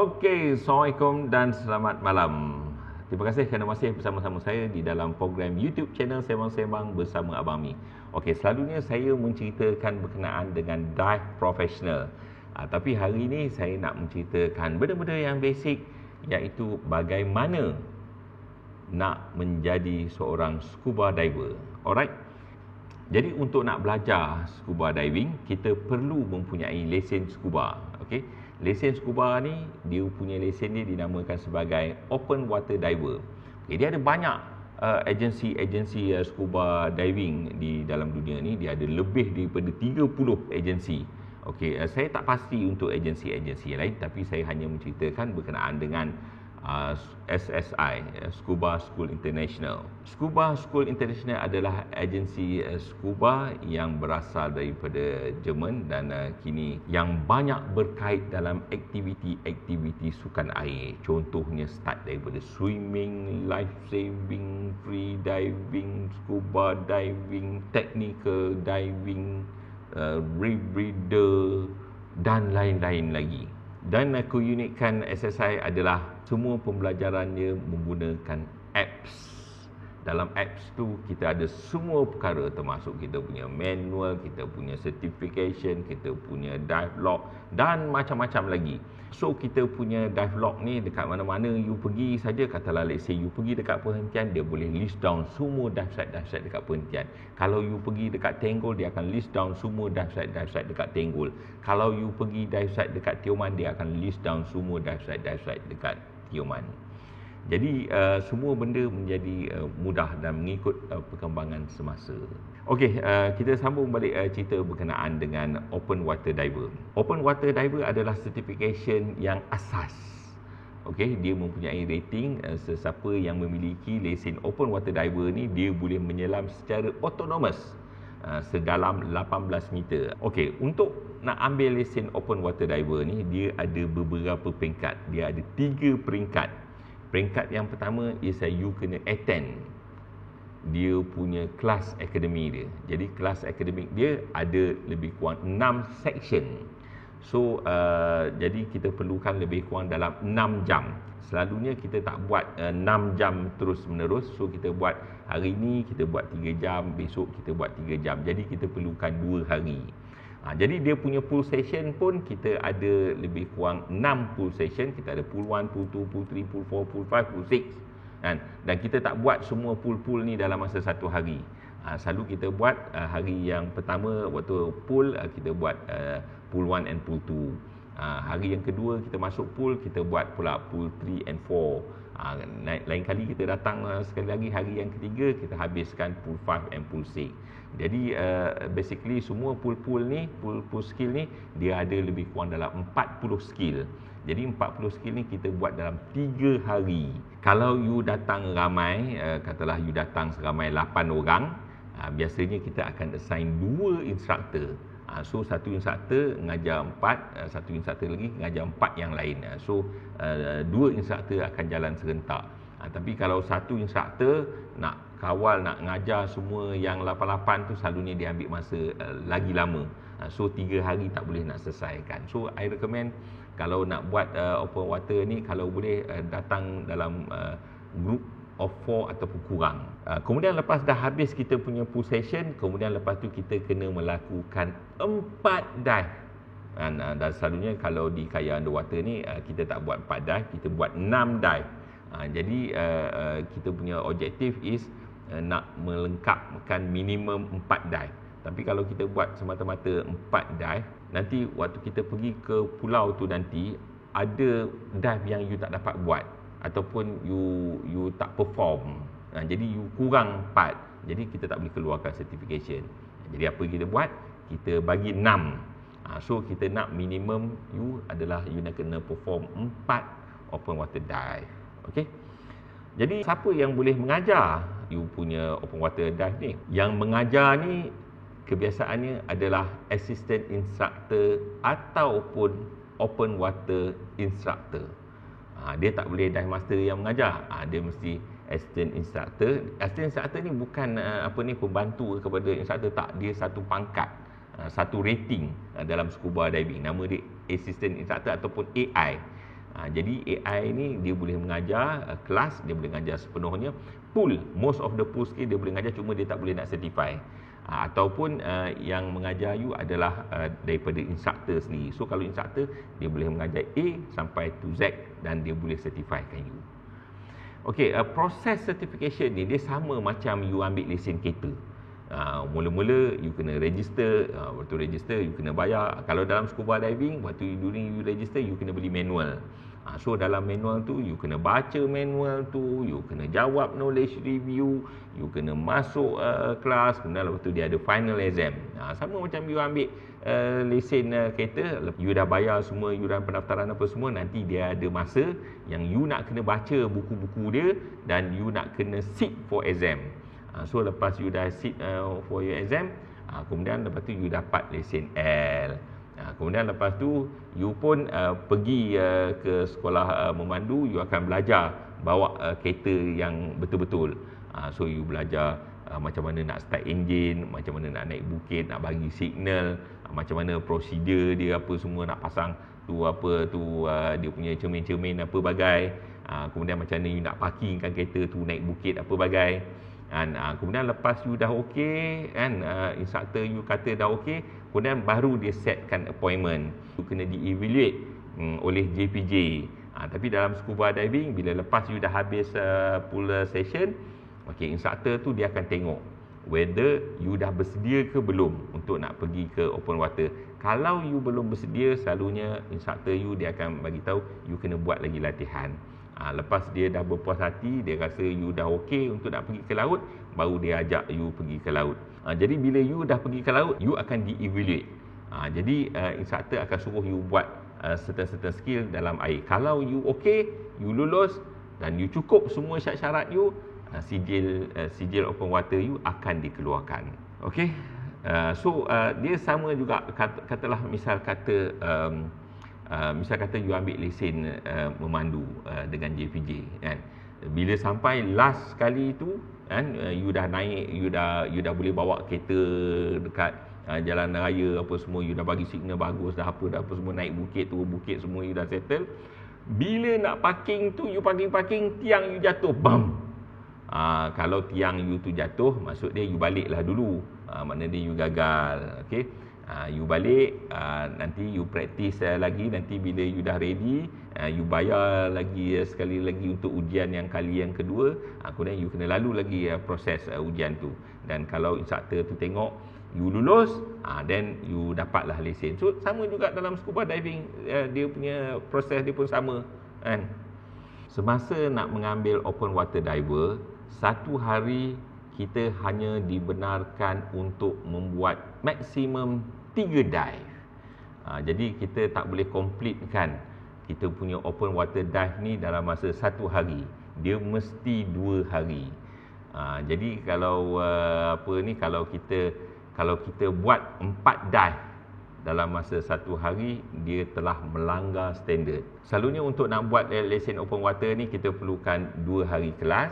Okey, Assalamualaikum dan selamat malam. Terima kasih kerana masih bersama-sama saya di dalam program YouTube channel Sembang-Sembang bersama Abang Mi. Okey, selalunya saya menceritakan berkenaan dengan dive profesional. Tapi hari ini saya nak menceritakan benda-benda yang basic, iaitu bagaimana nak menjadi seorang scuba diver. Alright? Jadi untuk nak belajar scuba diving, kita perlu mempunyai lesen scuba. Okey. Lesen scuba ni, dia punya lesen dia dinamakan sebagai open water diver. Okay, dia ada banyak agensi-agensi scuba diving di dalam dunia ni. Dia ada lebih daripada 30 agensi. Okey, saya tak pasti untuk agensi-agensi lain, tapi saya hanya menceritakan berkenaan dengan SSI, Scuba School International. Scuba School International adalah agensi scuba yang berasal daripada Jerman dan kini yang banyak berkait dalam aktiviti-aktiviti sukan air. Contohnya start daripada swimming, life saving, free diving, scuba diving, technical diving, rebreather dan lain-lain lagi. Dan keunikan SSI adalah semua pembelajarannya menggunakan apps. Dalam apps tu kita ada semua perkara, termasuk kita punya manual, kita punya certification, kita punya dive log dan macam-macam lagi. So kita punya dive log ni dekat mana-mana you pergi saja, katalah let's say you pergi dekat perhentian, dia boleh list down semua dive site dekat perhentian. Kalau you pergi dekat Tenggol, dia akan list down semua dive site dekat Tenggol. Kalau you pergi dive site dekat Tioman, dia akan list down semua dive site dekat Tioman. Jadi semua benda menjadi mudah dan mengikut perkembangan semasa. Okey, kita sambung balik cerita berkenaan dengan open water diver. Open water diver adalah certification yang asas. Okey, dia mempunyai rating. Sesiapa yang memiliki lesen open water diver ni, dia boleh menyelam secara autonomous sedalam 18 meter. Okey, untuk nak ambil lesen open water diver ni, dia ada beberapa peringkat. Dia ada 3 peringkat. Peringkat yang pertama is you kena attend dia punya kelas akademi dia. Jadi kelas akademik dia ada lebih kurang 6 section. So jadi kita perlukan lebih kurang dalam 6 jam. Selalunya kita tak buat 6 jam terus menerus. So kita buat hari ni kita buat 3 jam, besok kita buat 3 jam. Jadi kita perlukan 2 hari. Jadi dia punya pool session pun kita ada lebih kurang 6 pool session. Kita ada pool 1, pool 2, pool 3, pool 4, pool 5, pool 6 kan? Dan kita tak buat semua pool-pool ni dalam masa satu hari. Selalu kita buat hari yang pertama waktu pool, kita buat pool 1 and pool 2. Hari yang kedua kita masuk pool, kita buat pula pool 3 and 4. Lain kali kita datang sekali lagi hari yang ketiga, kita habiskan pool 5 and pool 6. Jadi basically semua pool-pool ni, pool skill ni, dia ada lebih kurang dalam 40 skill. Jadi 40 skill ni kita buat dalam 3 hari. Kalau you datang ramai, katalah you datang seramai 8 orang, biasanya kita akan assign 2 instructor. So satu instructor mengajar 4, satu instructor lagi mengajar 4 yang lain. So 2 instructor akan jalan serentak. Tapi kalau satu instructor nak kawal, nak mengajar semua yang 88 tu, selalunya dia ambil masa lagi lama. So 3 hari tak boleh nak selesaikan. So I recommend kalau nak buat open water ni, kalau boleh datang dalam group of 4 ataupun kurang. Kemudian lepas dah habis kita punya pool session, kemudian lepas tu kita kena melakukan 4 dive. Dan selalunya kalau di Kaya Underwater ni kita tak buat 4 dive, kita buat 6 dive. Jadi kita punya objektif is nak melengkapkan minimum 4 dive. Tapi kalau kita buat semata-mata 4 dive, nanti waktu kita pergi ke pulau tu nanti ada dive yang you tak dapat buat ataupun you tak perform. Jadi you kurang part. Jadi kita tak boleh keluarkan certification. Jadi apa kita buat? Kita bagi 6. So kita nak minimum you adalah you nak kena perform 4 open water dive. Okey. Jadi siapa yang boleh mengajar you punya open water dive ni? Yang mengajar ni kebiasaannya adalah assistant instructor ataupun open water instructor. Dia tak boleh dive master yang mengajar. Dia mesti assistant instructor. Assistant instructor ni bukan pembantu kepada instructor, tak. Dia satu pangkat, satu rating dalam scuba diving. Nama dia assistant instructor ataupun AI. Jadi AI ni dia boleh mengajar kelas, dia boleh mengajar sepenuhnya. Pool, most of the pool skill dia boleh mengajar, cuma dia tak boleh nak certify. Ataupun yang mengajar you adalah daripada instructor sendiri. So kalau instructor, dia boleh mengajar A sampai to Z dan dia boleh certifykan you. Okey, proses certification ni dia sama macam you ambil lesen kereta. Mula-mula you kena register, waktu register you kena bayar. Kalau dalam scuba diving, waktu during you register you kena beli manual. So dalam manual tu you kena baca manual tu, you kena jawab knowledge review, you kena masuk kelas, kemudian lepas tu dia ada final exam. Sama macam you ambil lesen kereta, you dah bayar semua yuran pendaftaran apa semua, nanti dia ada masa yang you nak kena baca buku-buku dia dan you nak kena sit for exam. So lepas you dah sit for your exam, kemudian lepas tu you dapat lesen L. Kemudian lepas tu you pun pergi ke sekolah memandu, you akan belajar bawa kereta yang betul-betul. So you belajar macam mana nak start engine, macam mana nak naik bukit, nak bagi signal, macam mana prosedur dia apa semua, nak pasang tu apa tu dia punya cermin-cermin apa bagai. Kemudian macam mana you nak parkingkan kereta tu naik bukit apa bagai. Dan kemudian lepas you dah okey kan, instructor you kata dah okey, kemudian baru dia setkan appointment. You kena di-evaluate oleh JPJ. Tapi dalam scuba diving, bila lepas you dah habis full session, okey, instructor tu dia akan tengok whether you dah bersedia ke belum untuk nak pergi ke open water. Kalau you belum bersedia, selalunya instructor you dia akan bagi tahu you kena buat lagi latihan. Lepas dia dah berpuas hati, dia rasa you dah okey untuk nak pergi ke laut, baru dia ajak you pergi ke laut. Jadi bila you dah pergi ke laut, you akan di-evaluate. Jadi instructor akan suruh you buat certain skill dalam air. Kalau you okey, you lulus dan you cukup semua syarat-syarat you, sijil open water you akan dikeluarkan. Okey. So dia sama juga, katalah misal kata you ambil lesen memandu dengan JPJ kan. Bila sampai last kali tu kan, you dah naik, you dah boleh bawa kereta dekat jalan raya apa semua, you dah bagi signal bagus dah apa semua, naik bukit, turun bukit semua you dah settle. Bila nak parking tu, you parking, tiang you jatuh, bam. Kalau tiang you tu jatuh, maksud dia you baliklah dulu. Makna dia you gagal. Okey. You balik, nanti you practice lagi, nanti bila you dah ready, you bayar lagi sekali lagi untuk ujian yang kali yang kedua. Kemudian you kena lalu lagi proses ujian tu. Dan kalau instructor tu tengok you lulus, then you dapatlah lesen. So sama juga dalam scuba diving, dia punya proses dia pun sama kan. Semasa nak mengambil open water diver, satu hari kita hanya dibenarkan untuk membuat maksimum 3 dive. Jadi kita tak boleh completekan kita punya open water dive ni dalam masa 1 hari. Dia mesti 2 hari. Jadi kalau kalau kita buat 4 dive dalam masa 1 hari, dia telah melanggar standard. Selalunya untuk nak buat lesen open water ni, kita perlukan 2 hari kelas,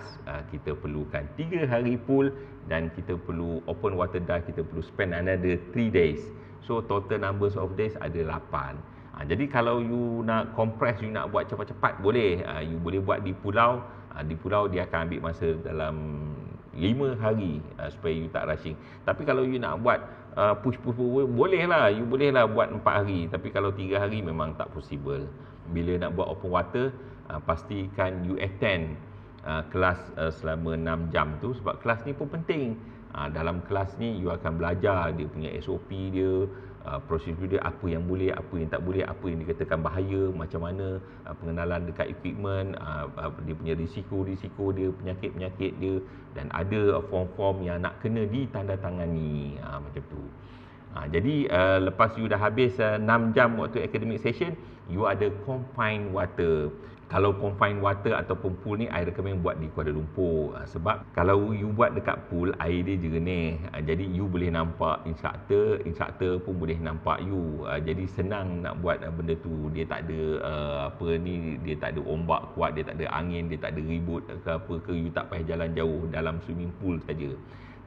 kita perlukan 3 hari pool, dan kita perlu open water dive, kita perlu spend another 3 days. So total numbers of days ada 8. Jadi kalau you nak compress, you nak buat cepat-cepat, boleh. You boleh buat di pulau. Di pulau dia akan ambil masa dalam 5 hari supaya you tak rushing. Tapi kalau you nak buat push bolehlah, you bolehlah buat 4 hari. Tapi kalau 3 hari memang tak possible. Bila nak buat open water, pastikan you attend kelas selama 6 jam tu, sebab kelas ni pun penting. Dalam kelas ni you akan belajar dia punya SOP dia, prosedur dia, apa yang boleh, apa yang tak boleh, apa yang dikatakan bahaya, macam mana pengenalan dekat equipment, dia punya risiko dia, penyakit-penyakit dia, dan ada form-form yang nak kena ditandatangani, macam tu. Jadi lepas you dah habis 6 jam waktu academic session, you ada confined water. Kalau confined water ataupun pool ni, I recommend buat di Kuala Lumpur. Sebab kalau you buat dekat pool, air dia jernih. Jadi you boleh nampak instructor pun boleh nampak you. Jadi senang nak buat benda tu. Dia tak ada dia tak ada ombak kuat, dia tak ada angin, dia tak ada ribut ke apa ke, you tak payah jalan jauh, dalam swimming pool saja.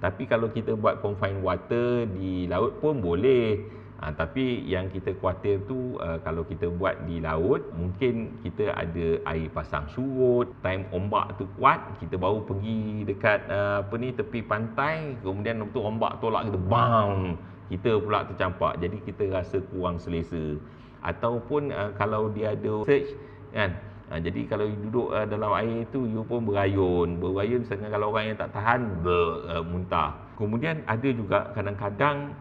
Tapi kalau kita buat confined water di laut pun boleh. Tapi yang kita khawatir tu kalau kita buat di laut, mungkin kita ada air pasang surut, time ombak tu kuat, kita baru pergi dekat tepi pantai, kemudian tu ombak tolak kita, bang, kita pula tercampak, jadi kita rasa kurang selesa. Ataupun kalau dia ada search kan, jadi kalau you duduk dalam air tu, you pun berayun sedangkan kalau orang yang tak tahan muntah. Kemudian ada juga kadang-kadang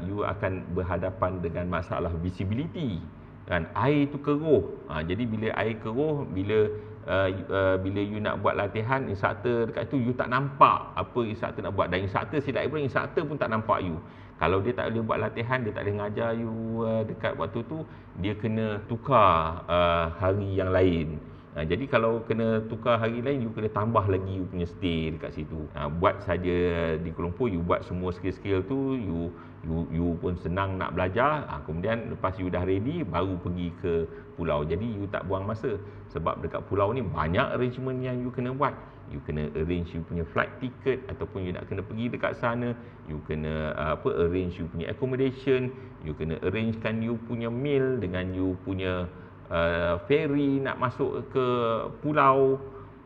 you akan berhadapan dengan masalah visibility kan, air tu keruh. Jadi bila air keruh, bila you nak buat latihan, instruktor dekat tu you tak nampak apa instruktor nak buat, dan instruktor silap pun, instruktor pun tak nampak you. Kalau dia tak boleh buat latihan, dia tak boleh ngajar you dekat waktu tu, dia kena tukar hari yang lain. Jadi kalau kena tukar hari lain, you kena tambah lagi you punya stay dekat situ. Buat saja di Kuala Lumpur, you buat semua skill-skill tu, you pun senang nak belajar. Kemudian lepas you dah ready, baru pergi ke pulau. Jadi you tak buang masa, sebab dekat pulau ni banyak arrangement yang you kena buat. You kena arrange you punya flight ticket, ataupun you nak kena pergi dekat sana, you kena arrange you punya accommodation, you kena arrangekan you punya meal dengan you punya ferry nak masuk ke pulau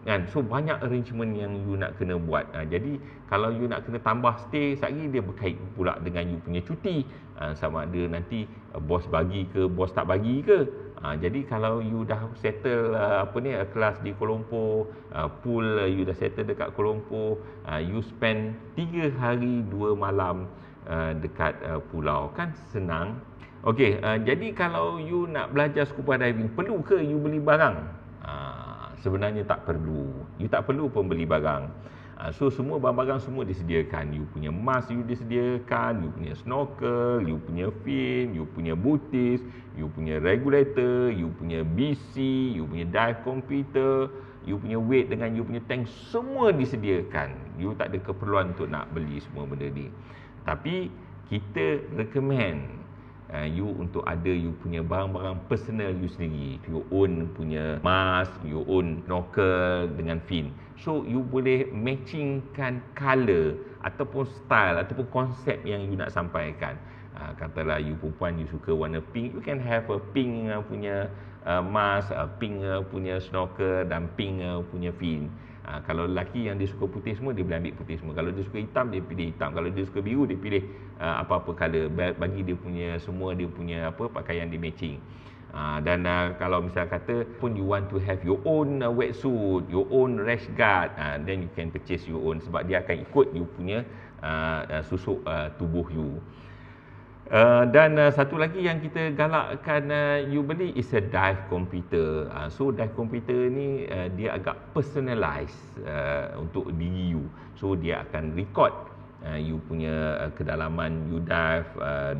kan. So banyak arrangement yang you nak kena buat. Jadi kalau you nak kena tambah stay sehari, dia berkait pula dengan you punya cuti, sama ada nanti bos bagi ke bos tak bagi ke. Jadi kalau you dah settle kelas di Kuala Lumpur, pool you dah settle dekat Kuala Lumpur, you spend 3 hari 2 malam dekat pulau, kan senang. Okey, jadi kalau you nak belajar scuba diving, perlu ke you beli barang? Sebenarnya tak perlu. You tak perlu pun beli barang. So semua barang-barang semua disediakan. You punya mask you disediakan, you punya snorkel, you punya fin, you punya booties, you punya regulator, you punya BC, you punya dive computer, you punya weight dengan you punya tank, semua disediakan. You tak ada keperluan untuk nak beli semua benda ni. Tapi kita recommend you untuk ada you punya barang-barang personal you sendiri. You own punya mask, you own snorkel dengan fin. So you boleh matchingkan colour ataupun style ataupun konsep yang you nak sampaikan. Katalah you perempuan, you suka warna pink, you can have a pink punya mask, pink punya snorkel dan pink punya fin. Kalau lelaki yang dia suka putih semua, dia boleh ambil putih semua. Kalau dia suka hitam, dia pilih hitam. Kalau dia suka biru, dia pilih apa-apa colour. Bagi dia punya semua, dia punya pakaian dia matching. Dan kalau misal kata pun you want to have your own wetsuit, your own rash guard, then you can purchase your own, sebab dia akan ikut you punya susuk tubuh you. Dan satu lagi yang kita galakkan you beli is a dive computer. So dive computer ni dia agak personalized untuk diri you. So dia akan record you punya kedalaman you dive,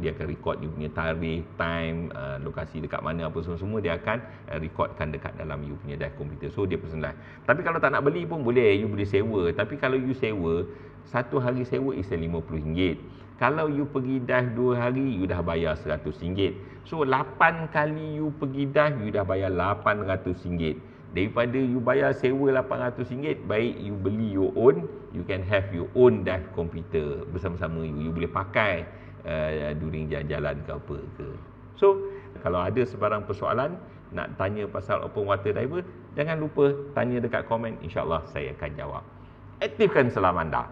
dia akan record you punya tarikh, time, lokasi dekat mana, apa semua dia akan recordkan dekat dalam you punya dive computer. So dia personalized. Tapi kalau tak nak beli pun boleh, you boleh sewa. Tapi kalau you sewa, satu hari sewa is RM50. Kalau you pergi dive 2 hari, you dah bayar RM100. So 8 kali you pergi dive, you dah bayar RM800. Daripada you bayar sewa RM800, baik you beli your own, you can have your own dive computer bersama-sama you. You boleh pakai during jalan-jalan ke apa ke. So kalau ada sebarang persoalan nak tanya pasal open water diver, jangan lupa tanya dekat komen, insya-Allah saya akan jawab. Aktifkan selam anda.